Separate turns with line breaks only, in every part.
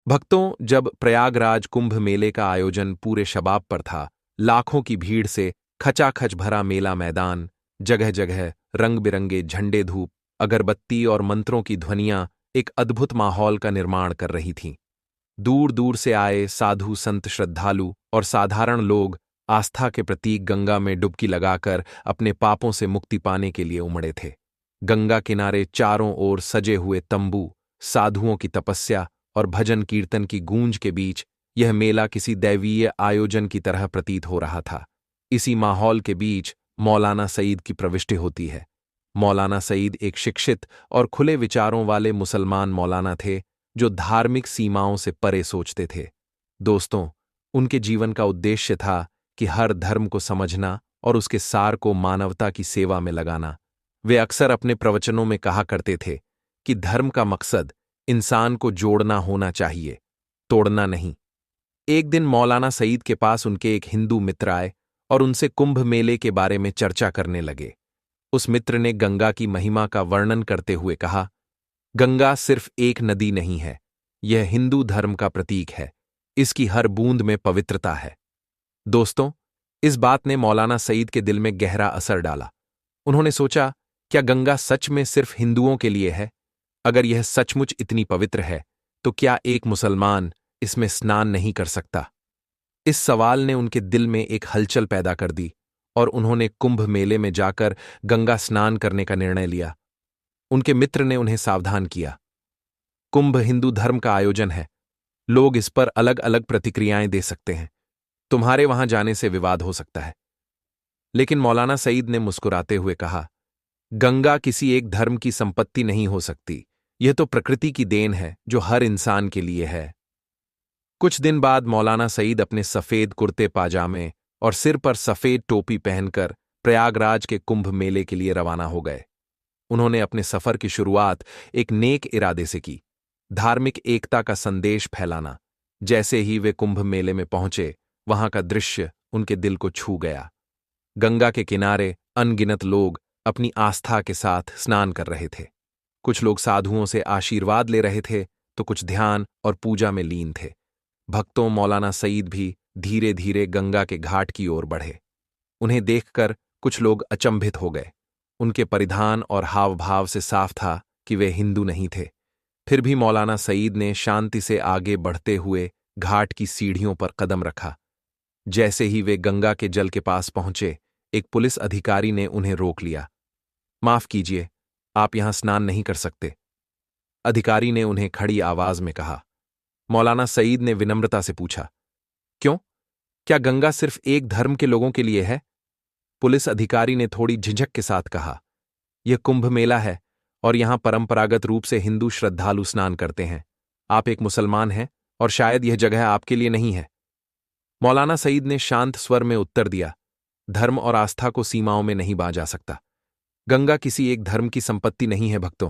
भक्तों, जब प्रयागराज कुंभ मेले का आयोजन पूरे शबाब पर था, लाखों की भीड़ से खचाखच भरा मेला मैदान, जगह जगह रंग बिरंगे झंडे, धूप, अगरबत्ती और मंत्रों की ध्वनियां एक अद्भुत माहौल का निर्माण कर रही थीं। दूर दूर से आए साधु, संत, श्रद्धालु और साधारण लोग आस्था के प्रतीक गंगा में डुबकी लगाकर अपने पापों से मुक्ति पाने के लिए उमड़े थे। गंगा किनारे चारों ओर सजे हुए तंबू, साधुओं की तपस्या और भजन कीर्तन की गूंज के बीच यह मेला किसी दैवीय आयोजन की तरह प्रतीत हो रहा था। इसी माहौल के बीच मौलाना सईद की प्रविष्टि होती है। मौलाना सईद एक शिक्षित और खुले विचारों वाले मुसलमान मौलाना थे, जो धार्मिक सीमाओं से परे सोचते थे। दोस्तों, उनके जीवन का उद्देश्य था कि हर धर्म को समझना और उसके सार को मानवता की सेवा में लगाना। वे अक्सर अपने प्रवचनों में कहा करते थे कि धर्म का मकसद इंसान को जोड़ना होना चाहिए, तोड़ना नहीं। एक दिन मौलाना सईद के पास उनके एक हिंदू मित्र आए और उनसे कुंभ मेले के बारे में चर्चा करने लगे। उस मित्र ने गंगा की महिमा का वर्णन करते हुए कहा, गंगा सिर्फ एक नदी नहीं है, यह हिंदू धर्म का प्रतीक है। इसकी हर बूंद में पवित्रता है। दोस्तों, इस बात ने मौलाना सईद के दिल में गहरा असर डाला। उन्होंने सोचा, क्या गंगा सच में सिर्फ हिंदुओं के लिए है? अगर यह सचमुच इतनी पवित्र है, तो क्या एक मुसलमान इसमें स्नान नहीं कर सकता? इस सवाल ने उनके दिल में एक हलचल पैदा कर दी और उन्होंने कुंभ मेले में जाकर गंगा स्नान करने का निर्णय लिया। उनके मित्र ने उन्हें सावधान किया, कुंभ हिंदू धर्म का आयोजन है, लोग इस पर अलग अलग प्रतिक्रियाएं दे सकते हैं, तुम्हारे वहां जाने से विवाद हो सकता है। लेकिन मौलाना सईद ने मुस्कुराते हुए कहा, गंगा किसी एक धर्म की संपत्ति नहीं हो सकती, यह तो प्रकृति की देन है जो हर इंसान के लिए है। कुछ दिन बाद मौलाना सईद अपने सफेद कुर्ते पाजामे और सिर पर सफेद टोपी पहनकर प्रयागराज के कुंभ मेले के लिए रवाना हो गए। उन्होंने अपने सफर की शुरुआत एक नेक इरादे से की, धार्मिक एकता का संदेश फैलाना। जैसे ही वे कुंभ मेले में पहुंचे, वहां का दृश्य उनके दिल को छू गया। गंगा के किनारे अनगिनत लोग अपनी आस्था के साथ स्नान कर रहे थे। कुछ लोग साधुओं से आशीर्वाद ले रहे थे, तो कुछ ध्यान और पूजा में लीन थे। भक्तों, मौलाना सईद भी धीरे धीरे गंगा के घाट की ओर बढ़े। उन्हें देखकर कुछ लोग अचंभित हो गए। उनके परिधान और हाव भाव से साफ था कि वे हिंदू नहीं थे। फिर भी मौलाना सईद ने शांति से आगे बढ़ते हुए घाट की सीढ़ियों पर कदम रखा। जैसे ही वे गंगा के जल के पास पहुंचे, एक पुलिस अधिकारी ने उन्हें रोक लिया। माफ कीजिए, आप यहां स्नान नहीं कर सकते, अधिकारी ने उन्हें खड़ी आवाज में कहा। मौलाना सईद ने विनम्रता से पूछा, क्यों? क्या गंगा सिर्फ एक धर्म के लोगों के लिए है? पुलिस अधिकारी ने थोड़ी झिझक के साथ कहा, यह कुंभ मेला है और यहां परंपरागत रूप से हिंदू श्रद्धालु स्नान करते हैं। आप एक मुसलमान हैं और शायद यह जगह आपके लिए नहीं है। मौलाना सईद ने शांत स्वर में उत्तर दिया, धर्म और आस्था को सीमाओं में नहीं बांधा जा सकता। गंगा किसी एक धर्म की संपत्ति नहीं है। भक्तों,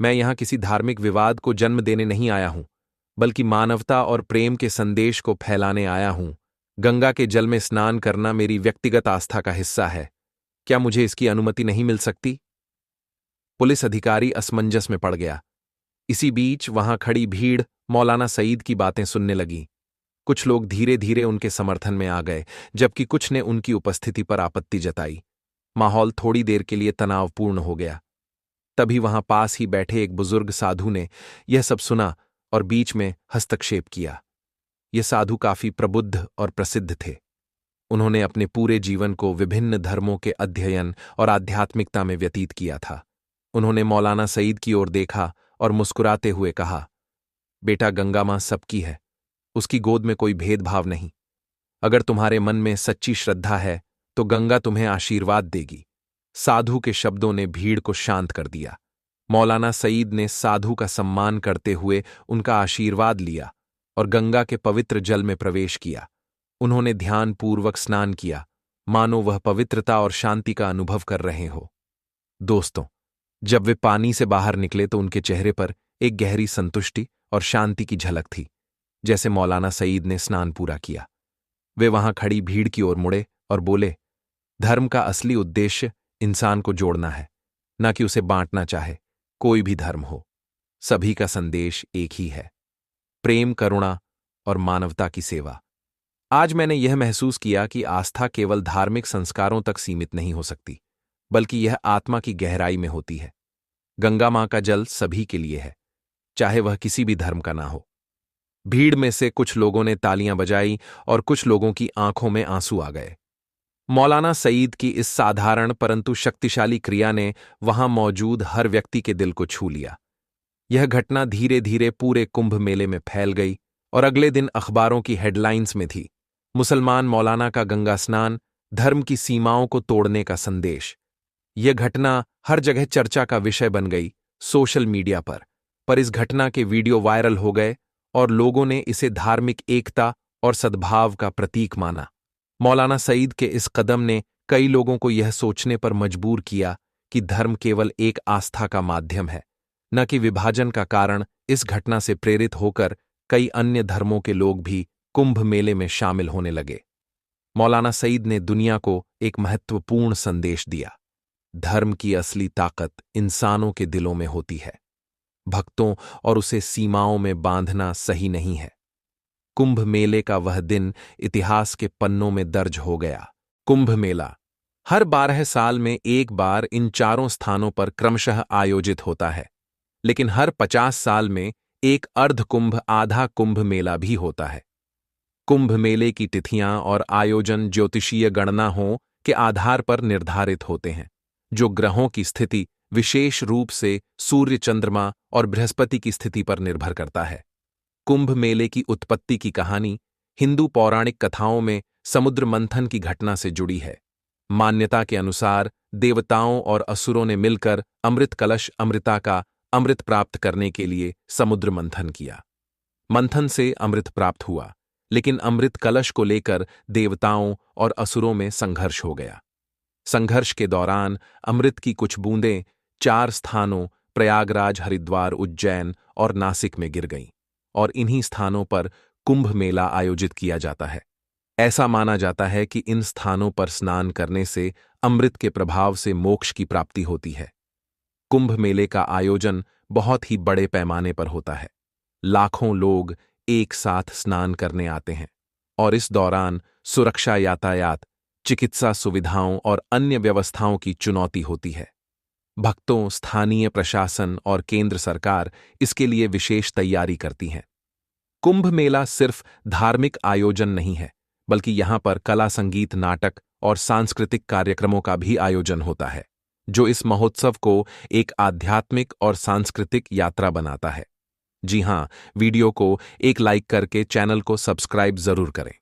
मैं यहां किसी धार्मिक विवाद को जन्म देने नहीं आया हूं, बल्कि मानवता और प्रेम के संदेश को फैलाने आया हूं। गंगा के जल में स्नान करना मेरी व्यक्तिगत आस्था का हिस्सा है। क्या मुझे इसकी अनुमति नहीं मिल सकती? पुलिस अधिकारी असमंजस में पड़ गया। इसी बीच वहां खड़ी भीड़ मौलाना सईद की बातें सुनने लगी। कुछ लोग धीरे धीरे उनके समर्थन में आ गए, जबकि कुछ ने उनकी उपस्थिति पर आपत्ति जताई। माहौल थोड़ी देर के लिए तनावपूर्ण हो गया। तभी वहां पास ही बैठे एक बुजुर्ग साधु ने यह सब सुना और बीच में हस्तक्षेप किया। ये साधु काफी प्रबुद्ध और प्रसिद्ध थे। उन्होंने अपने पूरे जीवन को विभिन्न धर्मों के अध्ययन और आध्यात्मिकता में व्यतीत किया था। उन्होंने मौलाना सईद की ओर देखा और मुस्कुराते हुए कहा, बेटा, गंगा मां सबकी है, उसकी गोद में कोई भेदभाव नहीं। अगर तुम्हारे मन में सच्ची श्रद्धा है तो गंगा तुम्हें आशीर्वाद देगी। साधु के शब्दों ने भीड़ को शांत कर दिया। मौलाना सईद ने साधु का सम्मान करते हुए उनका आशीर्वाद लिया और गंगा के पवित्र जल में प्रवेश किया। उन्होंने ध्यानपूर्वक स्नान किया, मानो वह पवित्रता और शांति का अनुभव कर रहे हो। दोस्तों, जब वे पानी से बाहर निकले तो उनके चेहरे पर एक गहरी संतुष्टि और शांति की झलक थी। जैसे मौलाना सईद ने स्नान पूरा किया, वे वहां खड़ी भीड़ की ओर मुड़े और बोले, धर्म का असली उद्देश्य इंसान को जोड़ना है, न कि उसे बांटना चाहे। कोई भी धर्म हो, सभी का संदेश एक ही है। प्रेम, करुणा और मानवता की सेवा। आज मैंने यह महसूस किया कि आस्था केवल धार्मिक संस्कारों तक सीमित नहीं हो सकती, बल्कि यह आत्मा की गहराई में होती है। गंगा मां का जल सभी के लिए है, चाहे वह किसी भी धर्म का ना हो। भीड़ में से कुछ लोगों ने तालियां बजाई और कुछ लोगों की आंखों में आंसू आ गए। मौलाना सईद की इस साधारण परंतु शक्तिशाली क्रिया ने वहां मौजूद हर व्यक्ति के दिल को छू लिया। यह घटना धीरे धीरे पूरे कुंभ मेले में फैल गई और अगले दिन अखबारों की हेडलाइंस में थी, मुसलमान मौलाना का गंगा स्नान, धर्म की सीमाओं को तोड़ने का संदेश। यह घटना हर जगह चर्चा का विषय बन गई, सोशल मीडिया पर इस घटना के वीडियो वायरल हो गए और लोगों ने इसे धार्मिक एकता और सद्भाव का प्रतीक माना। मौलाना सईद के इस कदम ने कई लोगों को यह सोचने पर मजबूर किया कि धर्म केवल एक आस्था का माध्यम है, न कि विभाजन का कारण। इस घटना से प्रेरित होकर कई अन्य धर्मों के लोग भी कुंभ मेले में शामिल होने लगे। मौलाना सईद ने दुनिया को एक महत्वपूर्ण संदेश दिया, धर्म की असली ताकत इंसानों के दिलों में होती है, भक्तों और उसे सीमाओं में बांधना सही नहीं है। कुंभ मेले का वह दिन इतिहास के पन्नों में दर्ज हो गया। कुंभ मेला हर 12 साल में एक बार इन चारों स्थानों पर क्रमशः आयोजित होता है, लेकिन हर 50 साल में एक अर्ध कुंभ आधा कुंभ मेला भी होता है। कुंभ मेले की तिथियां और आयोजन ज्योतिषीय गणना हो के आधार पर निर्धारित होते हैं, जो ग्रहों की स्थिति, विशेष रूप से सूर्य, चंद्रमा और बृहस्पति की स्थिति पर निर्भर करता है। कुंभ मेले की उत्पत्ति की कहानी हिंदू पौराणिक कथाओं में समुद्र मंथन की घटना से जुड़ी है। मान्यता के अनुसार देवताओं और असुरों ने मिलकर अमृत कलश अमृता का अमृत प्राप्त करने के लिए समुद्र मंथन किया। मंथन से अमृत प्राप्त हुआ, लेकिन अमृत कलश को लेकर देवताओं और असुरों में संघर्ष हो गया। संघर्ष के दौरान अमृत की कुछ बूंदें 4 स्थानों प्रयागराज, हरिद्वार, उज्जैन और नासिक में गिर गईं, और इन्हीं स्थानों पर कुंभ मेला आयोजित किया जाता है। ऐसा माना जाता है कि इन स्थानों पर स्नान करने से अमृत के प्रभाव से मोक्ष की प्राप्ति होती है। कुंभ मेले का आयोजन बहुत ही बड़े पैमाने पर होता है। लाखों लोग एक साथ स्नान करने आते हैं और इस दौरान सुरक्षा, यातायात, चिकित्सा सुविधाओं और अन्य व्यवस्थाओं की चुनौती होती है। भक्तों, स्थानीय प्रशासन और केंद्र सरकार इसके लिए विशेष तैयारी करती हैं। कुंभ मेला सिर्फ धार्मिक आयोजन नहीं है, बल्कि यहाँ पर कला, संगीत, नाटक और सांस्कृतिक कार्यक्रमों का भी आयोजन होता है, जो इस महोत्सव को एक आध्यात्मिक और सांस्कृतिक यात्रा बनाता है। जी हां, वीडियो को एक लाइक करके चैनल को सब्सक्राइब जरूर करें।